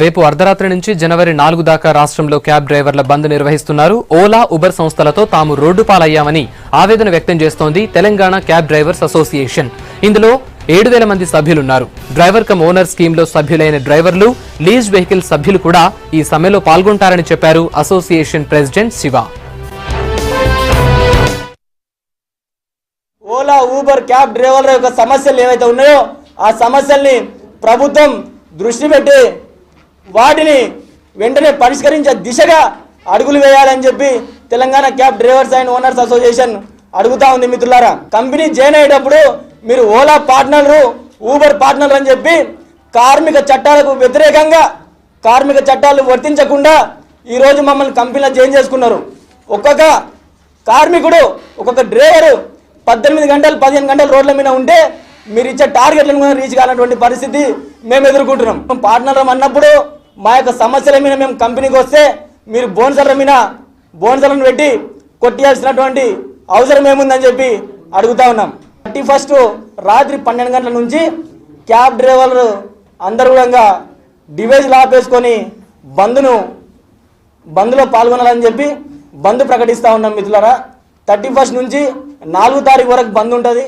రేపు అర్ధరాత్రి నుంచి జనవరి 4 దాకా రాష్ట్రంలో క్యాబ్ డ్రైవర్ల బంద్ నిర్వహిస్తున్నారు. ఓలా, ఉబర్ సంస్థలతో తాము రోడ్డు పాలయ్యామని ఆవేదన వ్యక్తం చేస్తోంది తెలంగాణ క్యాబ్ డ్రైవర్స్ అసోసియేషన్. ఇందులో 7,000 మంది సభ్యులున్నారు. డ్రైవర్ కమ్ ఓనర్ స్కీమ్లో సభ్యులైన డ్రైవర్లు, లీజ్ వెహికల్ సభ్యులు కూడా ఈ సమ్మెలో పాల్గొంటారని చెప్పారు association president Shiva. Ola, Uber, cab డ్రైవర్ల యొక్క సమస్యలు ఏవైతే ఉన్నాయో ఆ సమస్యల్ని ప్రభుత్వం దృష్టి పెట్టి వాటిని వెంటనే పరిష్కరించే దిశగా అడుగులు వేయాలని చెప్పి Telangana cab drivers and owners association అడుగుతా ఉంది. మిత్రులారా, కంపెనీ జాయిన్ అయ్యేటప్పుడు మీరు ఓలా పార్ట్నర్లు, ఊబర్ పార్ట్నర్లు అని చెప్పి కార్మిక చట్టాలకు వ్యతిరేకంగా, కార్మిక చట్టాలు వర్తించకుండా ఈరోజు మమ్మల్ని కంపెనీలో జాయిన్ చేసుకున్నారు. ఒక్కొక్క కార్మికుడు, ఒక్కొక్క డ్రైవరు 18 గంటలు 15 గంటలు రోడ్ల మీద ఉంటే మీరు ఇచ్చే టార్గెట్లను రీచ్ కానటువంటి పరిస్థితి మేము ఎదుర్కొంటున్నాం. పార్ట్నర్ అన్నప్పుడు మా యొక్క సమస్యల మీద మేము కంపెనీకి వస్తే మీరు బోనస్లను పెట్టి కొట్టేయాల్సినటువంటి అవసరం ఏముందని చెప్పి అడుగుతా ఉన్నాం. 31 రాత్రి 12 గంటల నుంచి క్యాబ్ డ్రైవర్లు అందరూ కూడా డివైజ్లు ఆపేసుకొని బంద్లో పాల్గొనాలని చెప్పి బంద్ ప్రకటిస్తూ ఉన్నాం. మిత్రులారా, 31 నుంచి 4 తారీఖు వరకు బంద్ ఉంటుంది.